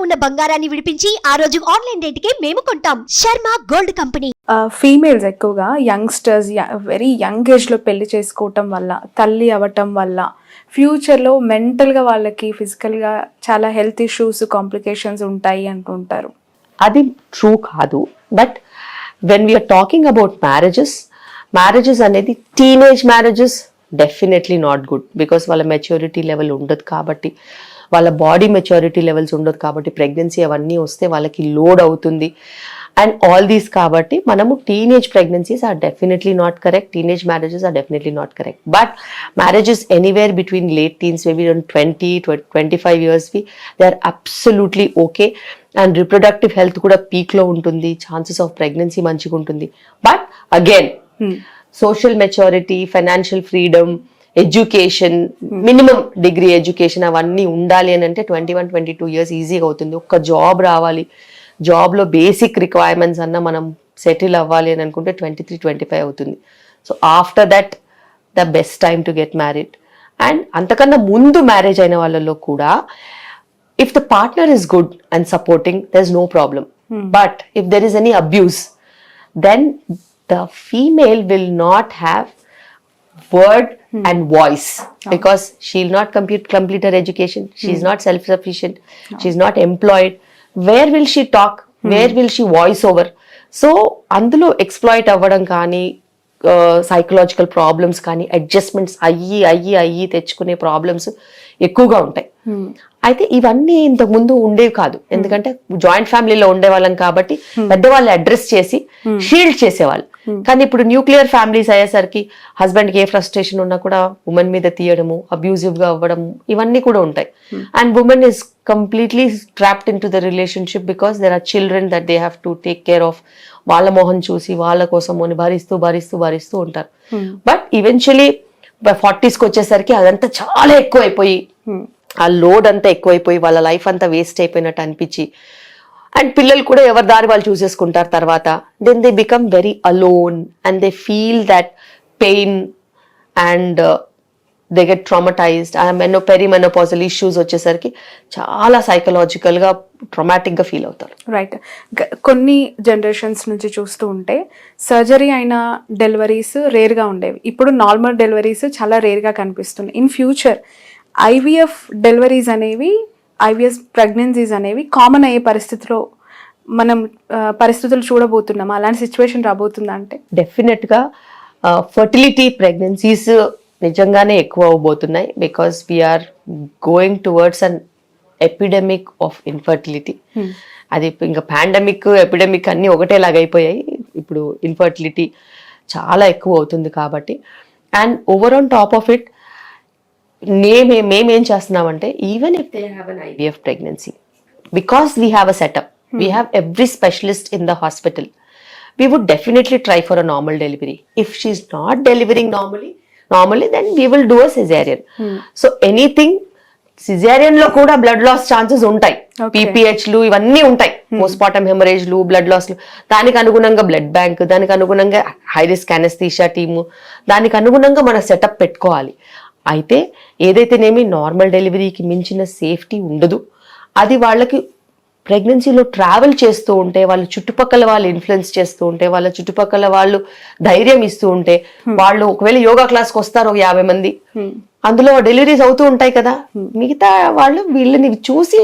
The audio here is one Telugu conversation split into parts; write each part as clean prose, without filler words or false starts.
ఉన్న బంగారాన్ని విడిపించి ఆ రోజు ఆన్లైన్ రేటుకే మేము కొంటాం. Sharma gold company. ఫీమేల్స్ ఎక్కువగా యంగ్స్టర్స్ వెరీ యంగ్ ఏజ్లో పెళ్లి చేసుకోవటం వల్ల, తల్లి అవ్వటం వల్ల ఫ్యూచర్లో మెంటల్గా వాళ్ళకి ఫిజికల్గా చాలా హెల్త్ ఇష్యూస్ కాంప్లికేషన్స్ ఉంటాయి అంటుంటారు. అది ట్రూ కాదు. But when we're talking about marriages అనేది teenage marriages definitely not good. Because వాళ్ళ మెచ్యూరిటీ లెవెల్ ఉండదు కాబట్టి, వాళ్ళ బాడీ మెచ్యూరిటీ లెవెల్స్ ఉండదు కాబట్టి, ప్రెగ్నెన్సీ అవన్నీ వస్తే వాళ్ళకి లోడ్ అవుతుంది అండ్ ఆల్ దీస్. కాబట్టి మనము teenage pregnancies are definitely not correct, teenage marriages are definitely not correct. But marriages anywhere between late teens, maybe 20-25 yearsవి they are absolutely okay. And reproductive health కూడా పీక్లో ఉంటుంది, ఛాన్సెస్ ఆఫ్ ప్రెగ్నెన్సీ మంచిగా ఉంటుంది. But again social maturity, financial freedom, education, minimum degree education అవన్నీ ఉండాలి అని అంటే 21-22 years ఈజీగా అవుతుంది. ఒక్క జాబ్ రావాలి, జాబ్లో బేసిక్ రిక్వైర్మెంట్స్ అన్న మనం సెటిల్ అవ్వాలి అని అనుకుంటే 23-25 అవుతుంది. So after that the best time to get married. And అంతకన్నా ముందు మ్యారేజ్ అయిన వాళ్ళలో కూడా if the partner is good and supporting, there's no problem. But if there is any abuse, then the female will not have word and voice, because she'll not complete her education. She's not self-sufficient. She's not employed. Where will she talk? Where will she voice over? So అందులో ఎక్స్ప్లాయిట్ అవ్వడం కానీ, సైకలాజికల్ ప్రాబ్లమ్స్ కానీ, అడ్జస్ట్మెంట్స్ అయ్యి తెచ్చుకునే ప్రాబ్లమ్స్ ఎక్కువగా ఉంటాయి. అయితే ఇవన్నీ ఇంతకు ముందు ఉండేవి కాదు, ఎందుకంటే జాయింట్ ఫ్యామిలీలో ఉండేవాళ్ళం కాబట్టి పెద్దవాళ్ళు అడ్రస్ చేసి షీల్డ్ చేసేవాళ్ళు. కానీ ఇప్పుడు న్యూక్లియర్ ఫ్యామిలీస్ అయ్యేసరికి హస్బెండ్ కి ఏ ఫ్రస్ట్రేషన్ ఉన్నా కూడా ఉమెన్ మీద తీయడము, అబ్యూజివ్ గా అవ్వడం, ఇవన్నీ కూడా ఉంటాయి. And women is completely trapped in to the relationship because there are children that they have to take care of. వాళ్ళ మొహం చూసి వాళ్ళ కోసం భరిస్తూ ఉంటారు. బట్ ఈవెన్చువలీ 40s వచ్చేసరికి అదంతా చాలా ఎక్కువైపోయి, ఆ లోడ్ అంతా ఎక్కువైపోయి వాళ్ళ లైఫ్ అంతా వేస్ట్ అయిపోయినట్టు అనిపించి, అండ్ పిల్లలు కూడా ఎవరి దారి వాళ్ళు చూసేసుకుంటారు తర్వాత. Then they become very alone and they feel that pain and they get traumatized. ఆ పెరిమెనోపాజల్ ఇష్యూస్ వచ్చేసరికి చాలా సైకలాజికల్ గా ట్రామాటిక్ గా ఫీల్ అవుతారు. రైట్. కొన్ని జనరేషన్స్ నుంచి చూస్తూ ఉంటే సర్జరీ అయిన డెలివరీస్ రేర్గా ఉండేవి, ఇప్పుడు నార్మల్ డెలివరీస్ చాలా రేర్గా కనిపిస్తున్నాయి. ఇన్ ఫ్యూచర్ ఐవీఎఫ్ డెలివరీస్ అనేవి, ఐవీఎఫ్ ప్రెగ్నెన్సీస్ అనేవి కామన్ అయ్యే పరిస్థితులు చూడబోతున్నాం. అలాంటి సిచ్యువేషన్ రాబోతుందా అంటే? డెఫినెట్ గా ఫర్టిలిటీ ప్రెగ్నెన్సీస్ నిజంగానే ఎక్కువ అవబోతున్నాయి. Because we're going towards an epidemic of infertility. అది ఇంకా పాండమిక్, ఎపిడెమిక్ అన్ని ఒకటేలాగా అయిపోయాయి. ఇప్పుడు ఇన్ఫర్టిలిటీ చాలా ఎక్కువ అవుతుంది కాబట్టి. And over on top of it మేమేం చేస్తున్నామంటే, even if they have an IVF pregnancy, because we have a setup, we have every specialist in the hospital, we would definitely try for a normal delivery. If she's not delivering normally, then we will do a cesarean. So anything cesarean లో కూడా బ్లడ్ లాస్ ఛాన్సెస్ ఉంటాయి, పీపీహెచ్లు ఇవన్నీ ఉంటాయి, పోస్ట్మార్టం హెమరేజ్లు, బ్లడ్ లాస్లు. దానికి అనుగుణంగా బ్లడ్ బ్యాంక్, దానికి అనుగుణంగా హై రిస్క్ అనస్థీషియా టీము, దానికి అనుగుణంగా మన సెటప్ పెట్టుకోవాలి. అయితే ఏదైతేనేమి నార్మల్ డెలివరీకి మించిన సేఫ్టీ ఉండదు. అది వాళ్ళకి ప్రెగ్నెన్సీలో ట్రావెల్ చేస్తూ ఉంటే, వాళ్ళ చుట్టుపక్కల వాళ్ళు ఇన్ఫ్లుయెన్స్ చేస్తూ ఉంటే, వాళ్ళ చుట్టుపక్కల వాళ్ళు ధైర్యం ఇస్తూ ఉంటే, వాళ్ళు ఒకవేళ యోగా క్లాస్కి వస్తారు 50 మంది, అందులో డెలివరీస్ అవుతూ ఉంటాయి కదా, మిగతా వాళ్ళు వీళ్ళని చూసి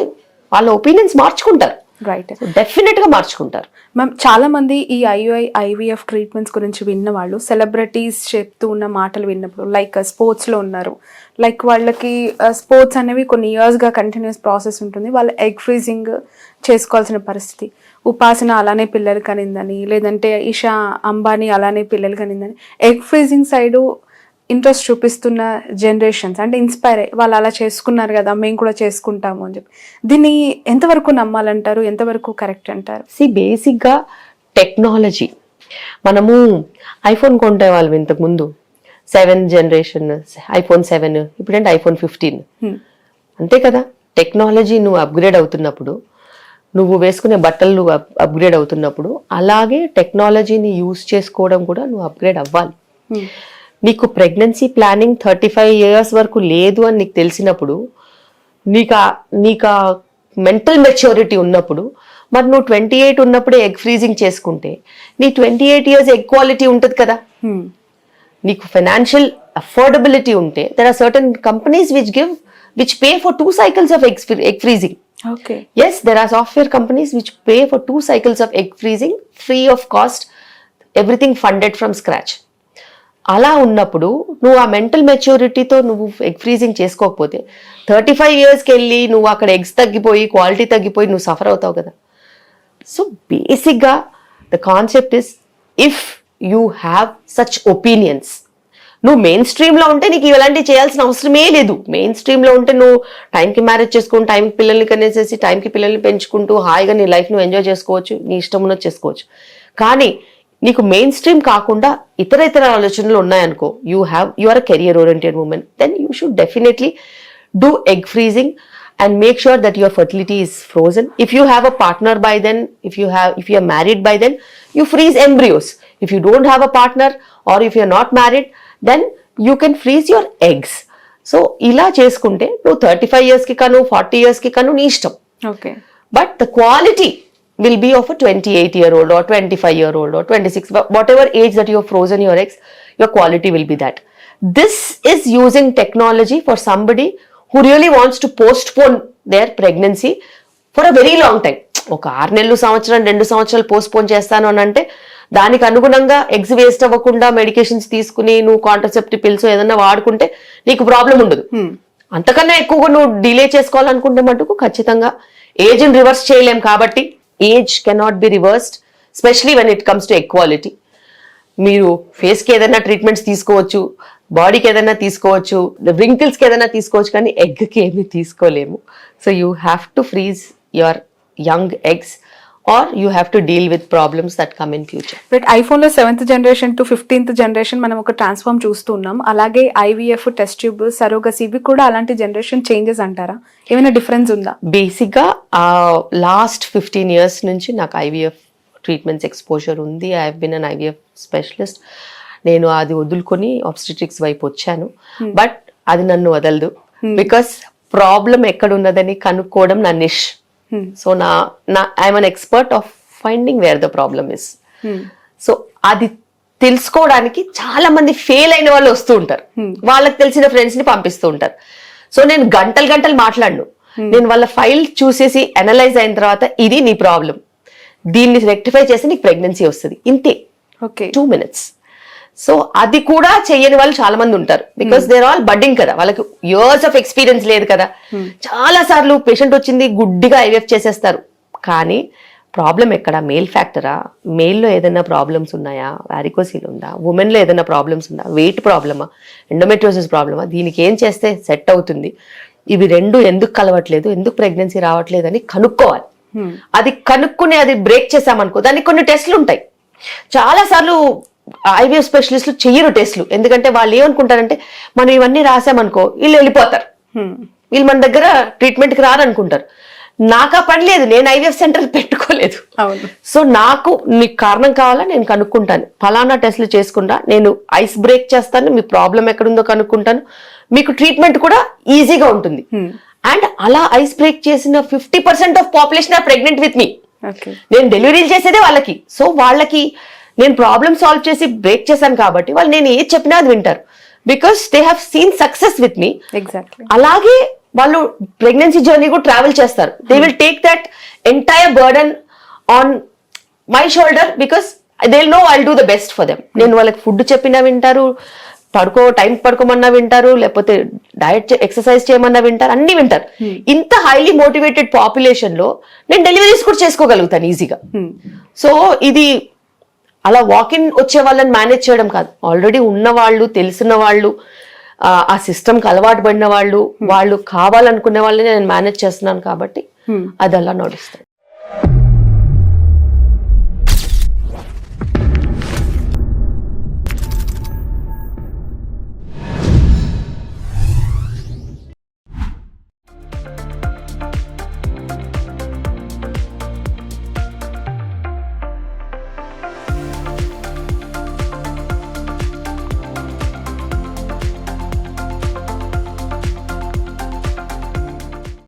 వాళ్ళ ఒపీనియన్స్ మార్చుకుంటారు. రైట్, డెఫినెట్ గా మార్చుకుంటారు. మ్యామ్, చాలా మంది ఈ ఐవీఎఫ్ ట్రీట్మెంట్స్ గురించి విన్న వాళ్ళు సెలబ్రిటీస్ చెప్తూ ఉన్న మాటలు విన్నప్పుడు, లైక్ స్పోర్ట్స్లో ఉన్నారు, లైక్ వాళ్ళకి స్పోర్ట్స్ అనేవి కొన్ని ఇయర్స్గా కంటిన్యూస్ ప్రాసెస్ ఉంటుంది, వాళ్ళు ఎగ్ ఫ్రీజింగ్ చేసుకోవాల్సిన పరిస్థితి. ఉపాసన అలానే పిల్లలు కనిందని, లేదంటే ఇషా అంబానీ అలానే పిల్లలు కనిందని, ఎగ్ ఫ్రీజింగ్ సైడు ఇంట్రెస్ట్ చూపిస్తున్న జనరేషన్స్ అంటే ఇన్స్పైర్ అయ్యి వాళ్ళు అలా చేసుకున్నారు కదా, మేము కూడా చేసుకుంటాము అని చెప్పి, దీన్ని ఎంతవరకు నమ్మాలంటారు, ఎంతవరకు కరెక్ట్ అంటారు? బేసిక్గా టెక్నాలజీ, మనము ఐఫోన్ కొంటే వాళ్ళం ఇంతకుముందు 7th generation iPhone 7, ఇప్పుడంటే iPhone 15, అంతే కదా. టెక్నాలజీ నువ్వు అప్గ్రేడ్ అవుతున్నప్పుడు, నువ్వు వేసుకునే బట్టలు నువ్వు అప్గ్రేడ్ అవుతున్నప్పుడు, అలాగే టెక్నాలజీని యూజ్ చేసుకోవడం కూడా నువ్వు అప్గ్రేడ్ అవ్వాలి. నీకు ప్రెగ్నెన్సీ ప్లానింగ్ 35 years వరకు లేదు అని నీకు తెలిసినప్పుడు, నీకు మెంటల్ మెచ్యూరిటీ ఉన్నప్పుడు, మరి నువ్వు 28 ఉన్నప్పుడే ఎగ్ ఫ్రీజింగ్ చేసుకుంటే నీ 28 years ఎగ్ క్వాలిటీ ఉంటుంది కదా. నీకు ఫైనాన్షియల్ అఫోర్డబిలిటీ ఉంటే there are certain companies which pay for 2 cycles of egg freezing. Okay. Yes, there are software companies which pay for 2 cycles of egg freezing free of cost, everything funded from scratch. అలా ఉన్నప్పుడు నువ్వు ఆ మెంటల్ మెచ్యూరిటీతో నువ్వు ఎగ్ ఫ్రీజింగ్ చేసుకోకపోతే 35 yearsకి వెళ్ళి నువ్వు అక్కడ ఎగ్స్ తగ్గిపోయి క్వాలిటీ తగ్గిపోయి నువ్వు సఫర్ అవుతావు కదా. సో బేసిక్గా the concept is, if you have such opinions, నువ్వు మెయిన్ స్ట్రీమ్లో ఉంటే నీకు ఇలాంటివి చేయాల్సిన అవసరమే లేదు. మెయిన్ స్ట్రీమ్లో ఉంటే నువ్వు టైంకి మ్యారేజ్ చేసుకుని టైంకి పిల్లల్ని కనేసేసి టైంకి పిల్లల్ని పెంచుకుంటూ హాయిగా నీ లైఫ్ నువ్వు ఎంజాయ్ చేసుకోవచ్చు, నీ ఇష్టం ఉన్నది చేసుకోవచ్చు. కానీ నీకు మెయిన్ స్ట్రీమ్ కాకుండా ఇతర ఆలోచనలు ఉన్నాయనుకో, you are a career oriented women, then you should definitely do egg freezing and make sure that your fertility is frozen. If you have a partner by then, if you are married by then, you freeze embryos. If you don't have a partner or if you are not married, then you can freeze your eggs. So ila cheskunte no 35 years ki kanu 40 years ki kanu nee ishtam. Okay. But the quality will be of a 28-year-old or 25-year-old or 26, whatever age that you have frozen your eggs, your quality will be that. This is using technology for somebody who really wants to postpone their pregnancy for a very long time. ఒక 6 నెలలు సంవత్సరం 2 సంవత్సరాలు పోస్ట్పోన్ చేస్తాను అని అంటే దానికి అనుగుణంగా ఎగ్స్ వేస్ట్ అవ్వకుండా మెడికేషన్స్ తీసుకుని నువ్వు కాంట్రసెప్టివ్ పిల్స్ ఏదైనా వాడుకుంటే నీకు ప్రాబ్లం ఉండదు. అంతకన్నా ఎక్కువగా నువ్వు డిలే చేసుకోవాలనుకుంటే మటుకు ఖచ్చితంగా ఏజ్ని రివర్స్ చేయలేం. కాబట్టి age cannot be reversed, specially when it comes to equality. మీరు ఫేస్కి ఏదైనా ట్రీట్మెంట్స్ తీసుకోవచ్చు, బాడీకి ఏదైనా తీసుకోవచ్చు, రింకిల్స్కి ఏదైనా తీసుకోవచ్చు, కానీ ఎగ్కి ఏమీ తీసుకోలేము. So you have to freeze your young eggs or you have to deal with problems that come in future. But ఐఫోన్లో 7th generation to 15th generation మనం ఒక ట్రాన్స్ఫార్మ్ చూస్తున్నాం. అలాగే ఐవీఎఫ్, టెస్ట్ ట్యూబ్, సరోగసీ ఇవి కూడా అలాంటి జనరేషన్ చేంజెస్ అంటారా? ఏమైనా డిఫరెన్స్ ఉందా? బేసిక్గా లాస్ట్ 15 years నుంచి నాకు ఐవీఎఫ్ ట్రీట్మెంట్స్ ఎక్స్పోజర్ ఉంది. I have been an IVF specialist. నేను అది వదులుకొని ఆబ్స్టెట్రిక్స్ వైపు వచ్చాను. బట్ అది నన్ను వదలదు, బికాస్ ప్రాబ్లం ఎక్కడ ఉన్నదని కనుక్కోవడం నా niche. So I'm an expert of finding where the problem is. So అది తెలుసుకోవడానికి చాలా మంది ఫెయిల్ అయిన వాళ్ళు వస్తూ ఉంటారు, వాళ్ళకి తెలిసిన ఫ్రెండ్స్ ని పంపిస్తూ ఉంటారు. సో నేను గంటలు మాట్లాడను. నేను వాళ్ళ ఫైల్ చూసేసి అనలైజ్ అయిన తర్వాత ఇది నీ ప్రాబ్లం, దీన్ని రెక్టిఫై చేసి నీకు ప్రెగ్నెన్సీ వస్తుంది, ఇంతే. Okay, 2 minutes. సో అది కూడా చెయ్యని వాళ్ళు చాలా మంది ఉంటారు, బికాస్ దేర్ ఆల్ బడ్డింగ్ కదా, వాళ్ళకి ఇయర్స్ ఆఫ్ ఎక్స్పీరియన్స్ లేదు కదా. చాలా సార్లు పేషెంట్ వచ్చింది గుడ్డిగా ఐవీఎఫ్ చేసేస్తారు. కానీ ప్రాబ్లం ఎక్కడ? మేల్ ఫ్యాక్టరా? మేల్లో ఏదైనా ప్రాబ్లమ్స్ ఉన్నాయా? వారికోసిల్ ఉందా? ఉమెన్లో ఏదైనా ప్రాబ్లమ్స్ ఉందా? వెయిట్ ప్రాబ్లమా? ఎండోమెట్రోసిస్ ప్రాబ్లమా? దీనికి ఏం చేస్తే సెట్ అవుతుంది? ఇవి రెండు ఎందుకు కలవట్లేదు, ఎందుకు ప్రెగ్నెన్సీ రావట్లేదు అని కనుక్కోవాలి. అది కనుక్కుని అది బ్రేక్ చేసామనుకో, దానికి కొన్ని టెస్ట్లు ఉంటాయి. చాలా సార్లు ఐవీఎఫ్ స్పెషలిస్టులు చెయ్యరు టెస్ట్లు, ఎందుకంటే వాళ్ళు ఏమనుకుంటారంటే మనం ఇవన్నీ రాసామనుకో వీళ్ళు వెళ్ళిపోతారు, వీళ్ళు మన దగ్గర ట్రీట్మెంట్కి రారనుకుంటారు. నాకు ఆ పని లేదు, నేను ఐవీఎఫ్ సెంటర్ పెట్టుకోలేదు. సో నాకు నీకు కారణం కావాలా, నేను కనుక్కుంటాను, ఫలానా టెస్ట్లు చేసుకుంటా, నేను ఐస్ బ్రేక్ చేస్తాను, మీ ప్రాబ్లం ఎక్కడుందో కనుక్కుంటాను, మీకు ట్రీట్మెంట్ కూడా ఈజీగా ఉంటుంది. అండ్ అలా ఐస్ బ్రేక్ చేసిన 50% of population are pregnant with me. నేను డెలివరీలు చేసేదే వాళ్ళకి. సో వాళ్ళకి నేను ప్రాబ్లమ్ సాల్వ్ చేసి బ్రేక్ చేశాను కాబట్టి వాళ్ళు నేను ఏది చెప్పినా అది వింటారు, because they have seen success with me. Exactly. అలాగే వాళ్ళు ప్రెగ్నెన్సీ జర్నీ కూడా ట్రావెల్ చేస్తారు. They will take that entire burden on my shoulder, because they will know I will do the best for them. నేను వాళ్ళకి ఫుడ్ చెప్పినా వింటారు, టైం పడుకోమన్నా వింటారు, లేకపోతే డయట్ ఎక్సర్సైజ్ చేయమన్నా వింటారు, అన్ని వింటారు. ఇంత హైలీ మోటివేటెడ్ పాపులేషన్ లో నేను డెలివరీస్ కూడా చేసుకోగలుగుతాను ఈజీగా. సో ఇది అలా వాకిన్ వచ్చే వాళ్ళని మేనేజ్ చేయడం కాదు, ఆల్రెడీ ఉన్న వాళ్ళు, తెలిసిన వాళ్ళు, ఆ సిస్టమ్కి అలవాటు పడిన వాళ్ళు, వాళ్ళు కావాలనుకునే వాళ్ళని నేను మేనేజ్ చేస్తున్నాను కాబట్టి అది అలా నడుస్తుంది.